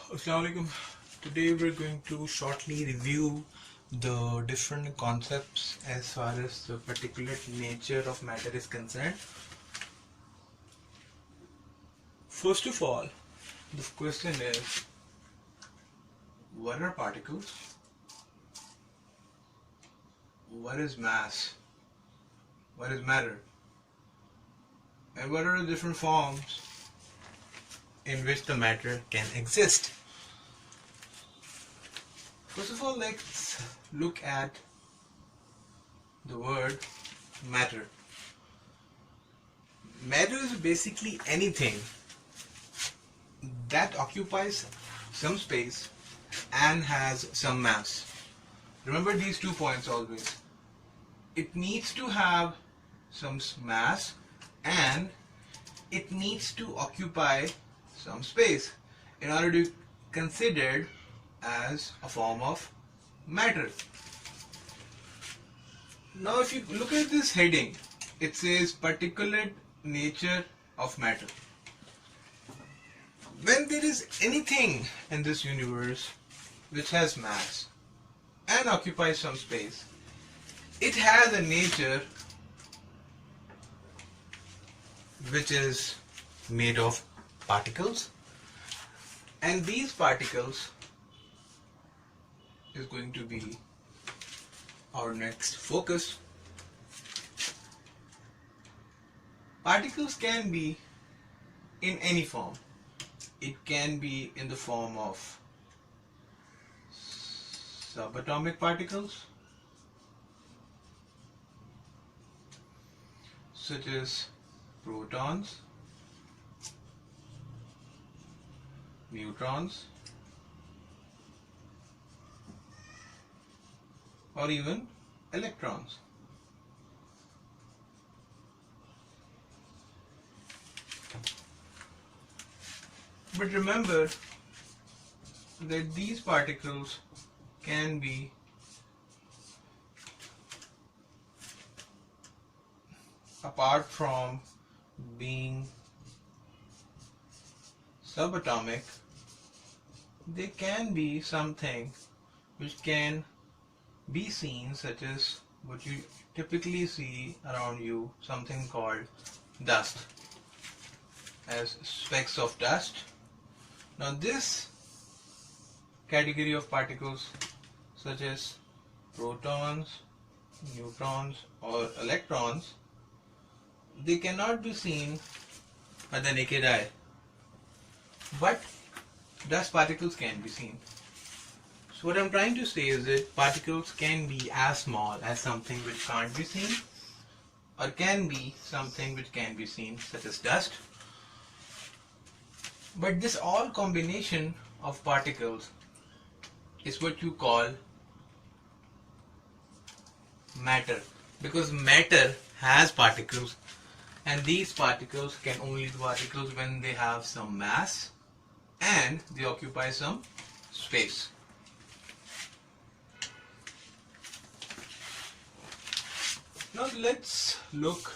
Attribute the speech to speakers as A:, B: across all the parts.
A: Assalamualaikum. Today we're going to shortly review the different concepts as far as the particulate nature of matter is concerned. First of all, the question is, what are particles? What is mass? What is matter? And what are the different forms in which the matter can exist? First of all, let's look at the word matter. Matter is basically anything that occupies some space and has some mass. Remember these 2 points always. It needs to have some mass and it needs to occupy some space in order to be considered as a form of matter. Now if you look at this heading, it says particulate nature of matter. When there is anything in this universe which has mass and occupies some space, it has a nature which is made of particles, and these particles is going to be our next focus. Particles can be in any form. It can be in the form of subatomic particles, such as protons, neutrons, or even electrons. But remember that these particles can be apart from being subatomic, they can be something which can be seen, such as what you typically see around you, something called dust, as specks of dust. Now this category of particles, such as protons, neutrons, or electrons, they cannot be seen by the naked eye, but dust particles can be seen. So what I'm trying to say is that particles can be as small as something which can't be seen, or can be something which can be seen, such as dust. But this all combination of particles is what you call matter, because matter has particles, and these particles can only be particles when they have some mass and they occupy some space. Now let's look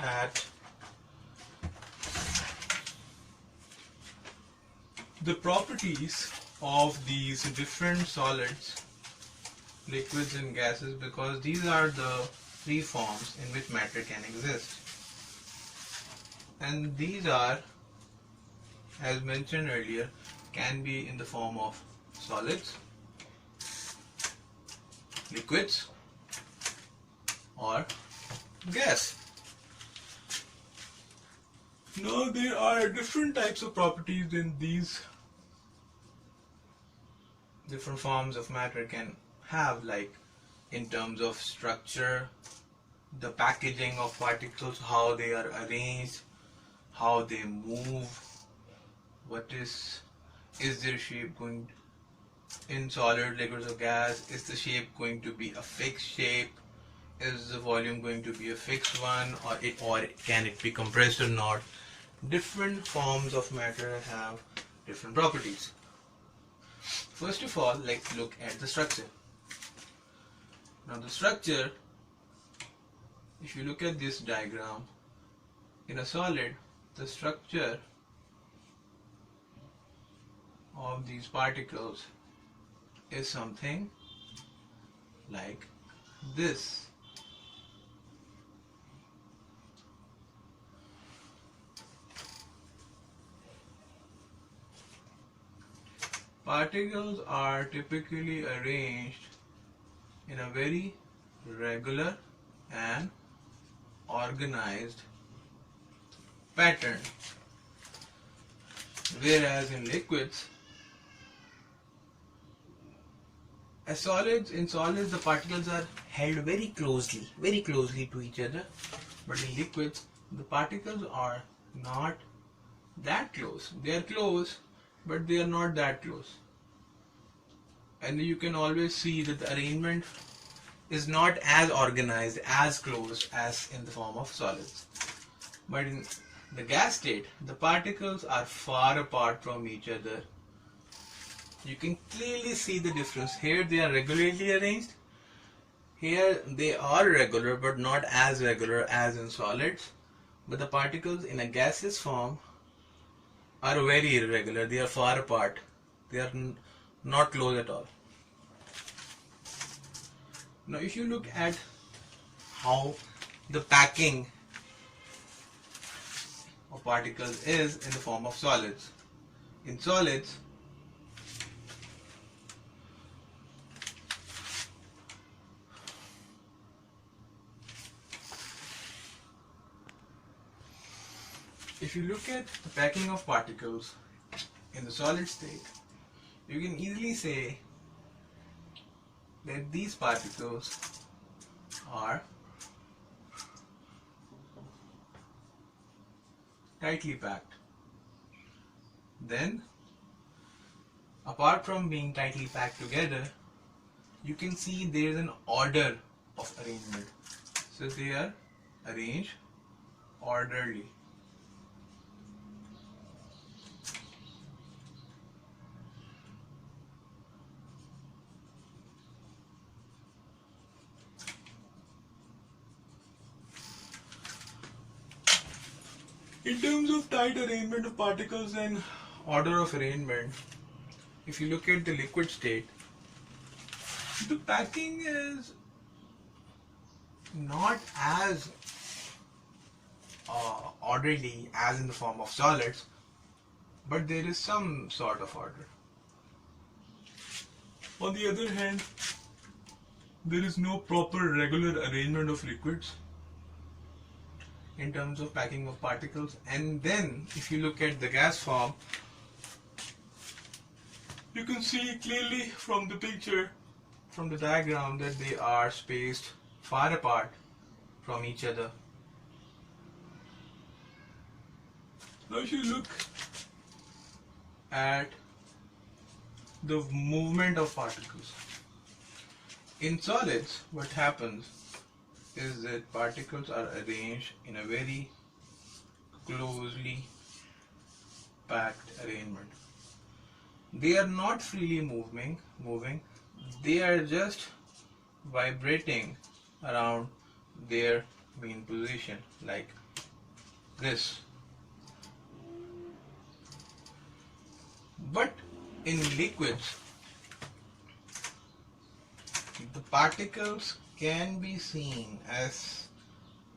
A: at the properties of these different solids, liquids and gases, because these are the three forms in which matter can exist. And these are, as mentioned earlier, can be in the form of solids, liquids, or gas. Now there are different types of properties in these different forms of matter can have, like in terms of structure, the packaging of particles, how they are arranged, how they move, what is their shape going in solid, liquids, or gas? Is the shape going to be a fixed shape? Is the volume going to be a fixed one, or can it be compressed or not? Different forms of matter have different properties. First of all, let's look at the structure. Now the structure, if you look at this diagram, in a solid, the structure of these particles is something like this. Particles are typically arranged in a very regular and organized pattern, whereas in liquids, in solids the particles are held very closely to each other, but in liquids the particles are not that close. They are close, but they are not that close. And you can always see that the arrangement is not as organized, as close as in the form of solids. But in the gas state, the particles are far apart from each other. You can clearly see the difference. Here they are regularly arranged. Here they are regular, but not as regular as in solids. But the particles in a gaseous form are very irregular. They are far apart. They are not close at all. Now if you look at how the packing of particles is in the form of solids. In solids, if you look at the packing of particles in the solid state, you can easily say that these particles are tightly packed. Then, apart from being tightly packed together, you can see there is an order of arrangement. So they are arranged orderly. In terms of tight arrangement of particles and order of arrangement, if you look at the liquid state, the packing is not as orderly as in the form of solids, but there is some sort of order. On the other hand, there is no proper regular arrangement of liquids in terms of packing of particles. And then if you look at the gas form, you can see clearly from the picture, from the diagram, that they are spaced far apart from each other. Now if you look at the movement of particles in solids, what happens is that particles are arranged in a very closely packed arrangement. They are not freely moving, they are just vibrating around their mean position like this. But in liquids, the particles can be seen as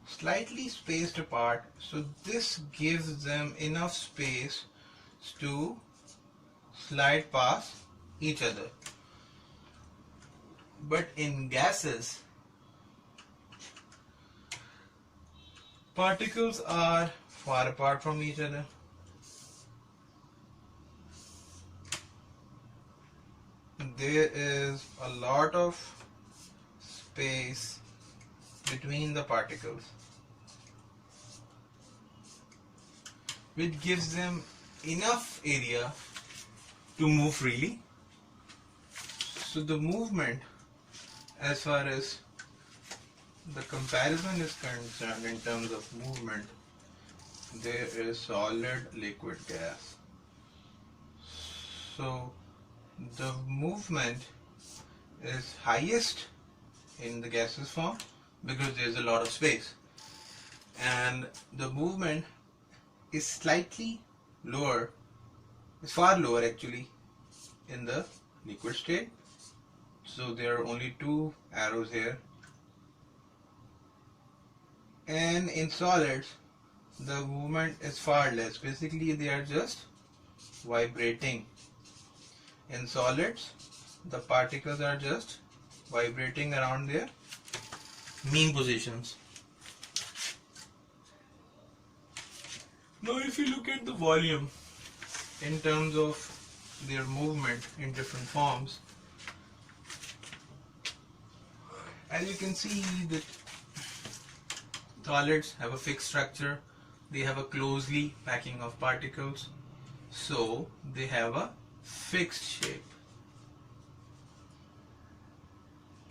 A: slightly spaced apart, so this gives them enough space to slide past each other. But in gases, particles are far apart from each other. There is a lot of space between the particles, which gives them enough area to move freely. So the movement, as far as the comparison is concerned in terms of movement, there is solid, liquid, gas. So the movement is highest in the gaseous form because there is a lot of space, and the movement is slightly lower, is far lower actually, in the liquid state. So there are only two arrows here. And in solids, the movement is far less. Basically, they are just vibrating. In solids, the particles are just vibrating around their mean positions. Now, if you look at the volume in terms of their movement in different forms, as you can see that solids have a fixed structure, they have a closely packing of particles, so they have a fixed shape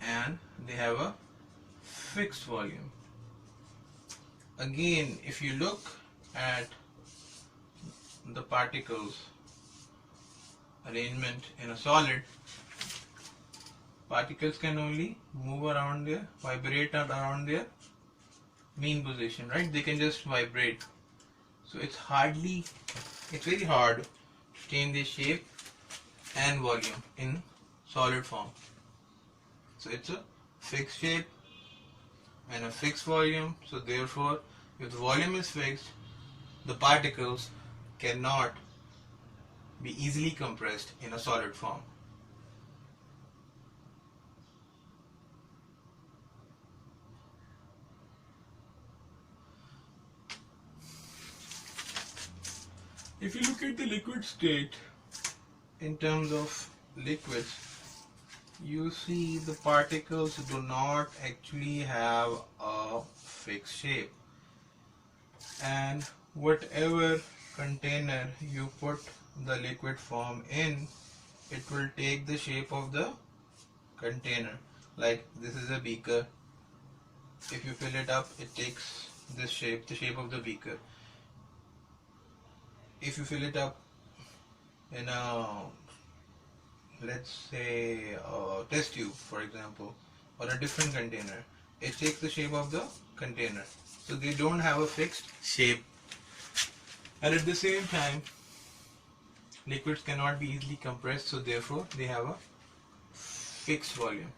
A: and they have a fixed volume. Again, if you look at the particles arrangement in a solid, particles can only move around their, vibrate around their mean position, right? They can just vibrate. So it's very hard to change the shape and volume in solid form. So it's a fixed shape and a fixed volume. So therefore, if the volume is fixed, the particles cannot be easily compressed in a solid form. If you look at the liquid state, in terms of liquids, you see the particles do not actually have a fixed shape, and whatever container you put the liquid form in, it will take the shape of the container. Like this is a beaker. If you fill it up, it takes this shape, the shape of the beaker. If you fill it up in a, let's say, a test tube, for example, or a different container, it takes the shape of the container. So they don't have a fixed shape. And at the same time, liquids cannot be easily compressed, so therefore they have a fixed volume.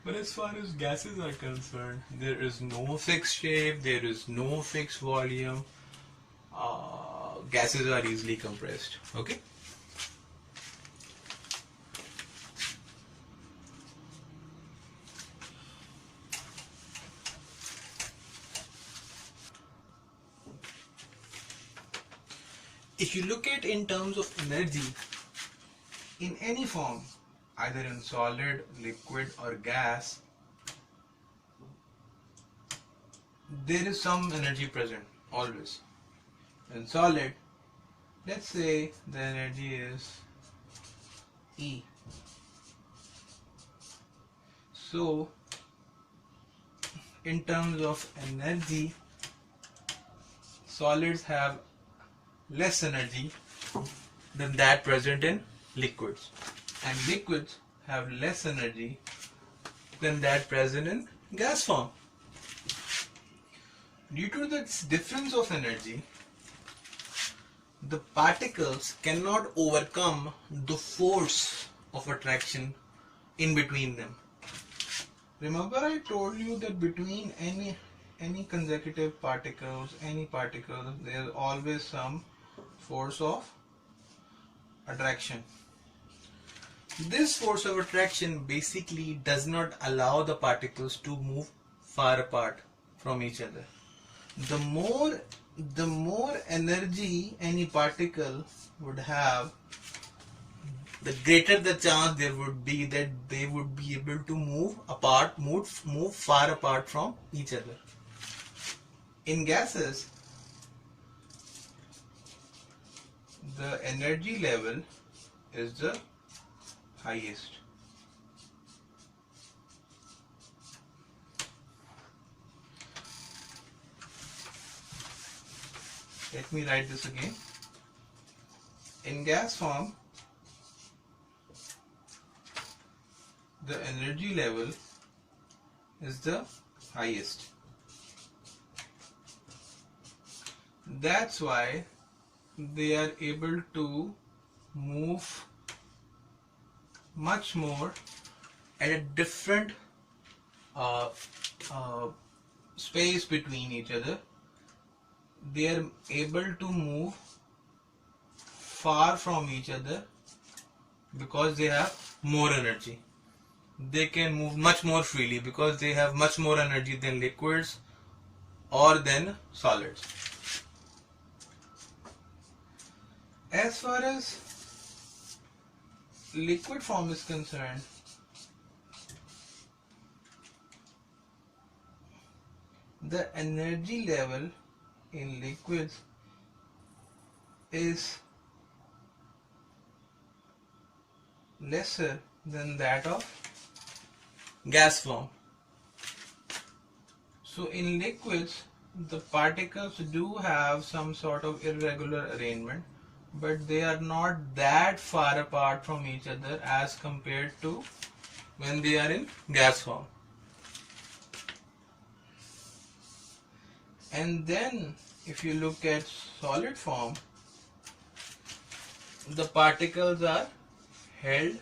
A: But as far as gases are concerned, there is no fixed shape, there is no fixed volume. Gases are easily compressed. Okay? If you look at in terms of energy, in any form, either in solid, liquid or gas, there is some energy present always. In solid, let's say the energy is E. So in terms of energy, solids have less energy than that present in liquids, and liquids have less energy than that present in gas form. Due to this difference of energy, the particles cannot overcome the force of attraction in between them. Remember, I told you that between any consecutive particles, there is always some force of attraction. This force of attraction basically does not allow the particles to move far apart from each other. The more energy any particle would have, the greater the chance there would be that they would be able to move far apart from each other. In gases, the energy level is the highest. Let me write this again. In gas form, the energy level is the highest. That's why they are able to move much more at a different uh, uh, space between each other. They are able to move far from each other because they have more energy. They can move much more freely because they have much more energy than liquids or than solids. As far as liquid form is concerned, the energy level in liquids is lesser than that of gas form. So in liquids, the particles do have some sort of irregular arrangement, but they are not that far apart from each other as compared to when they are in gas form. And then if you look at solid form, the particles are held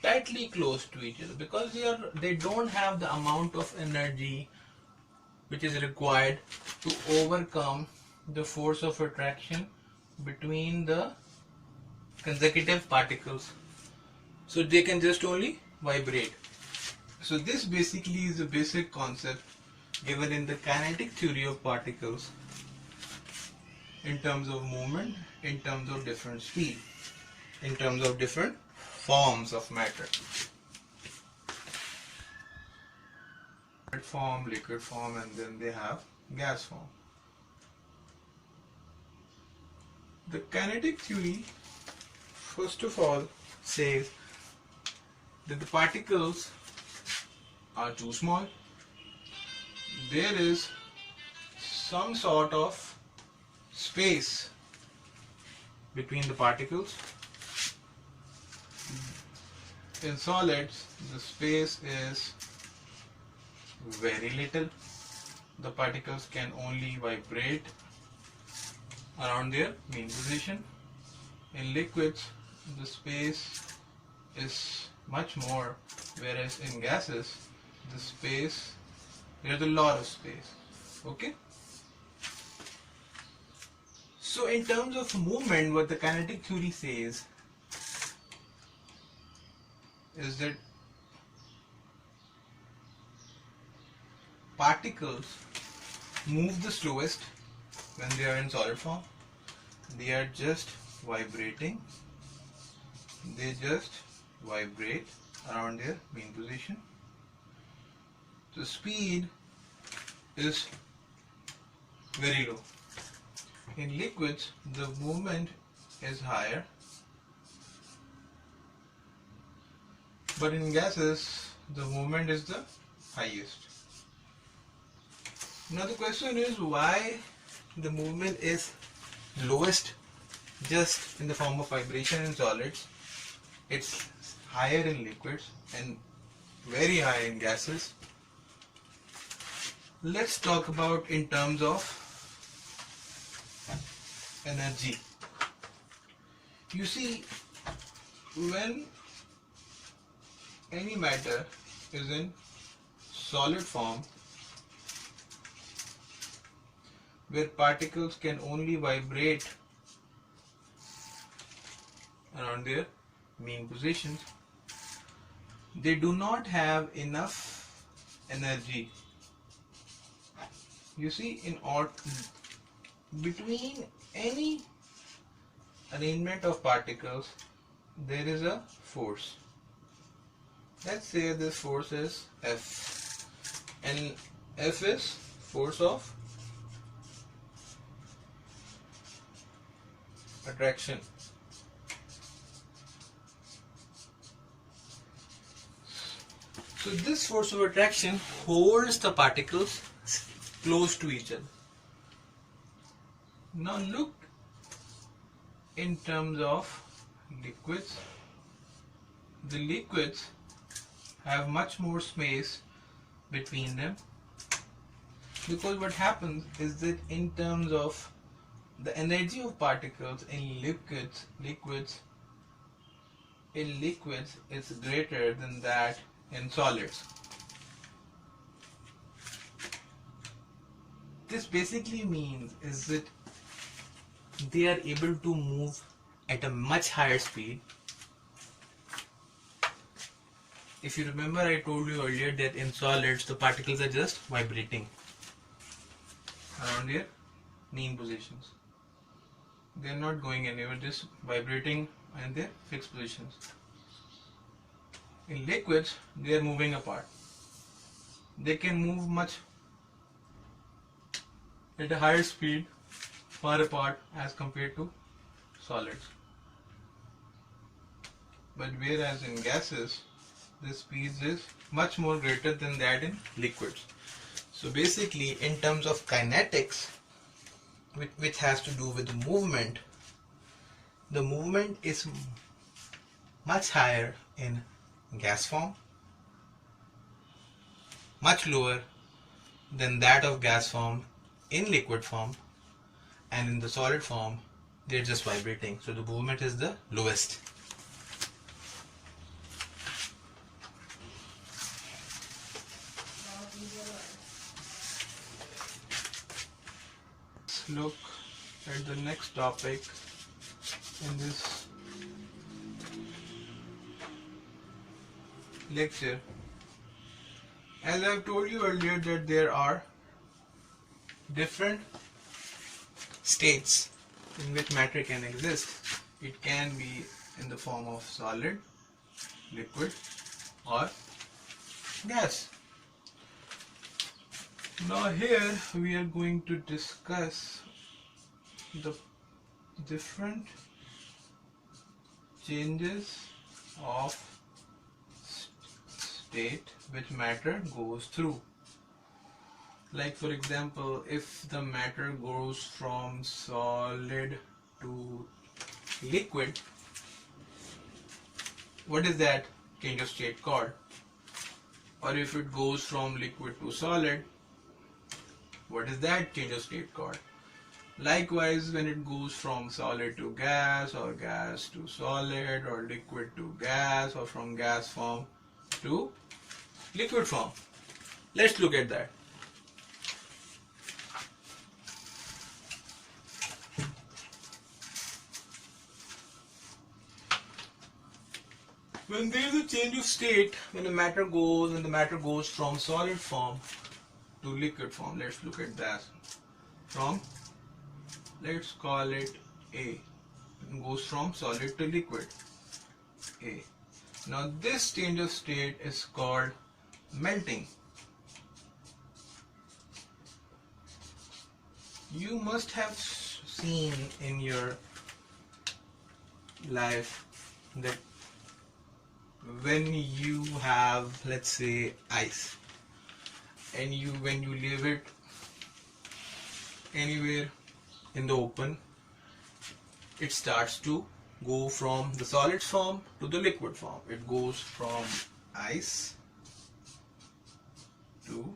A: tightly close to each other because they don't have the amount of energy which is required to overcome the force of attraction between the consecutive particles. So they can just only vibrate. So this basically is the basic concept given in the kinetic theory of particles in terms of movement, in terms of different speed, in terms of different forms of matter. Form, liquid form, and then they have gas form. The kinetic theory first of all says that the particles are too small. There is some sort of space between the particles. In solids, the space is very little. The particles can only vibrate around their mean position. In liquids, the space is much more, whereas in gases, the space, there's a lot of space. Okay? So in terms of movement, what the kinetic theory says is that particles move the slowest when they are in solid form. They are just vibrating. They just vibrate around their mean position. The speed is very low. In liquids, the movement is higher, but in gases, the movement is the highest. Now the question is why the movement is lowest just in the form of vibration in solids. It's higher in liquids and very high in gases. Let's talk about in terms of energy. You see, when any matter is in solid form, where particles can only vibrate around their mean positions, they do not have enough energy. You see, between any arrangement of particles, there is a force. Let's say this force is F, and F is force of attraction. So this force of attraction holds the particles close to each other. Now look in terms of liquids. The liquids have much more space between them, because what happens is that in terms of The energy of particles in liquids is greater than that in solids. This basically means is that they are able to move at a much higher speed. If you remember, I told you earlier that in solids the particles are just vibrating around their mean positions. They are not going anywhere, just vibrating in their fixed positions. In liquids, they are moving apart. They can move much at a higher speed, far apart as compared to solids. But whereas in gases, the speed is much more greater than that in liquids. So basically, in terms of kinetics, which has to do with movement, the movement is much higher in gas form, much lower than that of gas form in liquid form, and in the solid form they're just vibrating, so the movement is the lowest. Let's look at the next topic in this lecture. As I've told you earlier that there are different states in which matter can exist. It can be in the form of solid, liquid, or gas. Now here we are going to discuss the different changes of state which matter goes through. Like for example, if the matter goes from solid to liquid, what is that change of state called? Or if it goes from liquid to solid, what is that change of state called? Likewise, when it goes from solid to gas, or gas to solid, or liquid to gas, or from gas form to liquid form. Let's look at that. When there is a change of state, when the matter goes from solid form to liquid form, let's look at that. Let's call it A. It goes from solid to liquid. A. Now this change of state is called melting. You must have seen in your life that when you have, let's say, ice, and when you leave it anywhere in the open, it starts to go from the solid form to the liquid form. It goes from ice to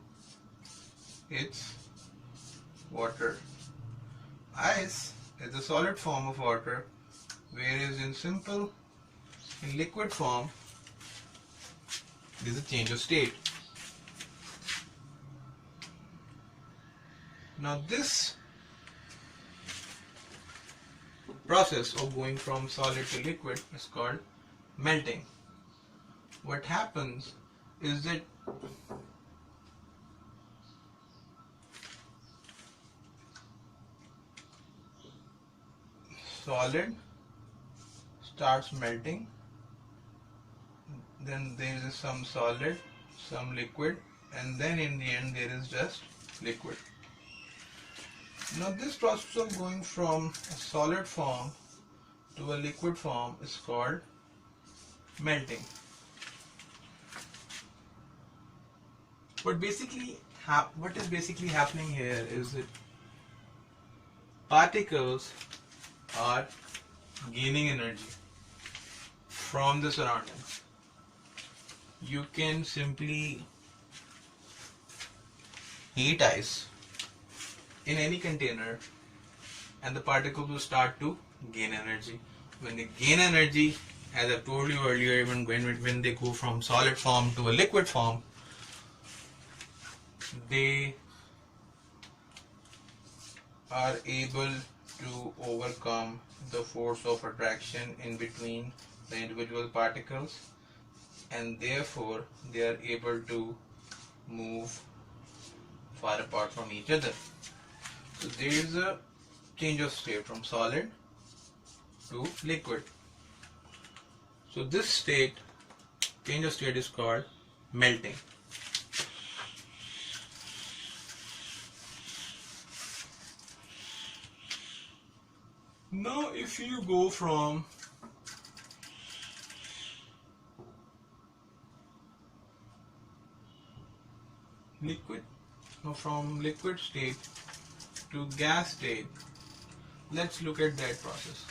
A: its water. Ice is the solid form of water, whereas in liquid form, there is a change of state. Now this process of going from solid to liquid is called melting. What happens is that solid starts melting, then there is some solid, some liquid, and then in the end there is just liquid. Now this process of going from a solid form to a liquid form is called melting. What is basically happening here is that particles are gaining energy from the surroundings. You can simply heat ice in any container and the particles will start to gain energy. When they gain energy, as I told you earlier, even when they go from solid form to a liquid form, they are able to overcome the force of attraction in between the individual particles, and therefore they are able to move far apart from each other. So there is a change of state from solid to liquid. So this state, change of state, is called melting. Now if you go from liquid state to gas state, let's look at that process.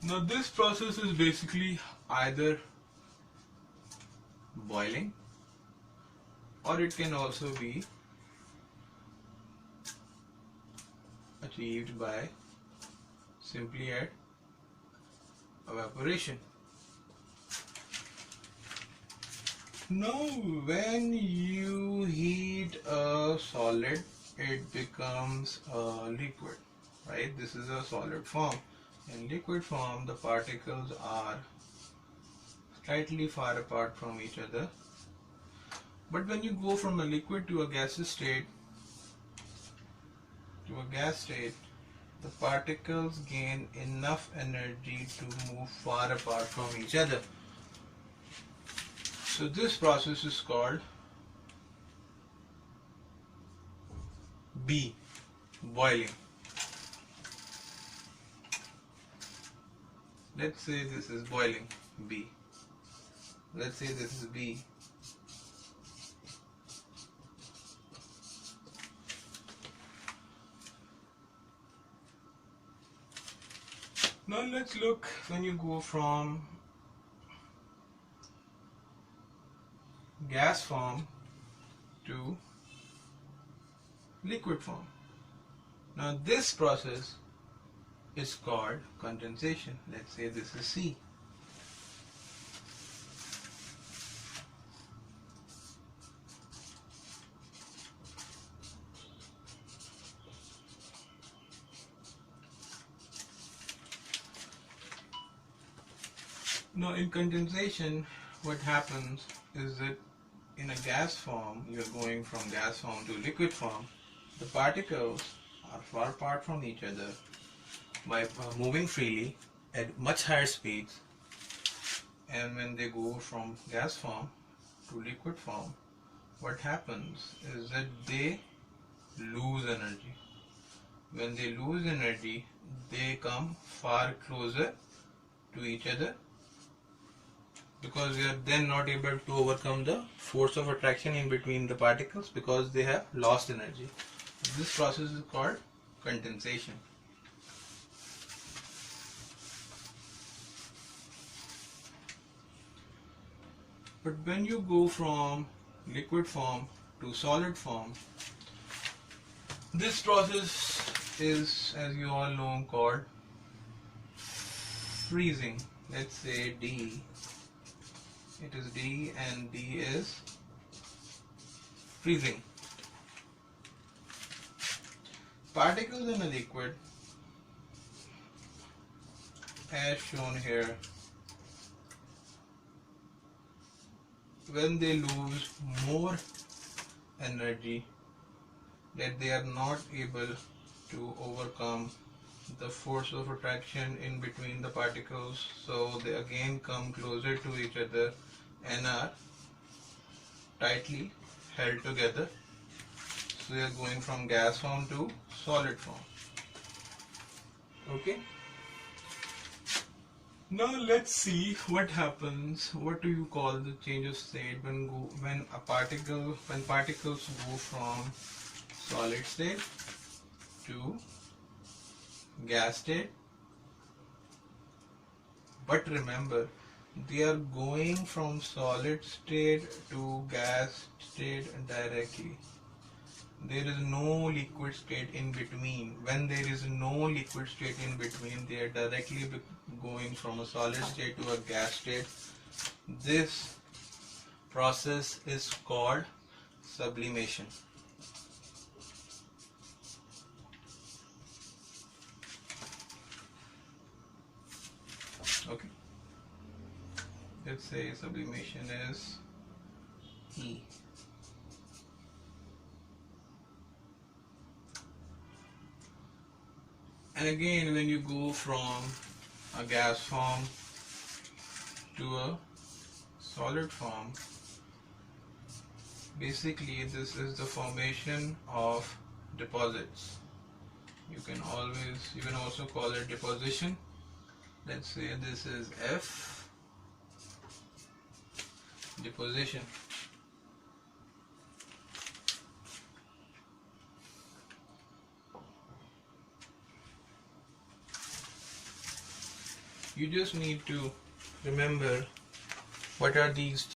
A: Now this process is basically either boiling, or it can also be achieved by simply at evaporation. Now when you heat a solid, it becomes a liquid, right? This is a solid form. In liquid form, the particles are slightly far apart from each other. But when you go from a liquid to a gaseous state, the particles gain enough energy to move far apart from each other. So this process is called B, boiling. Let's say this is boiling, B. Let's say this is B. Now let's look when you go from gas form to liquid form. Now this process is called condensation. Let's say this is C. Now in condensation, what happens is that in a gas form, you are going from gas form to liquid form. The particles are far apart from each other by moving freely at much higher speeds, and when they go from gas form to liquid form, what happens is that they lose energy. When they lose energy, they come far closer to each other, because we are then not able to overcome the force of attraction in between the particles because they have lost energy. This process is called condensation. But when you go from liquid form to solid form, this process is, as you all know, called freezing. Let's say D. It is D, and D is freezing. Particles in a liquid, as shown here, when they lose more energy, that they are not able to overcome the force of attraction in between the particles, so they again come closer to each other and are tightly held together. So they are going from gas form to solid form. Okay. Now let's see what happens. What do you call the change of state when particles go from solid state to gas state? But remember, they are going from solid state to gas state directly. there is no liquid state in between. When there is no liquid state in between, they are directly going from a solid state to a gas state. This process is called sublimation. Okay, let's say sublimation is E. And again, when you go from a gas form to a solid form, basically this is the formation of deposits. You can also call it deposition. Let's say this is F, deposition. You just need to remember what are these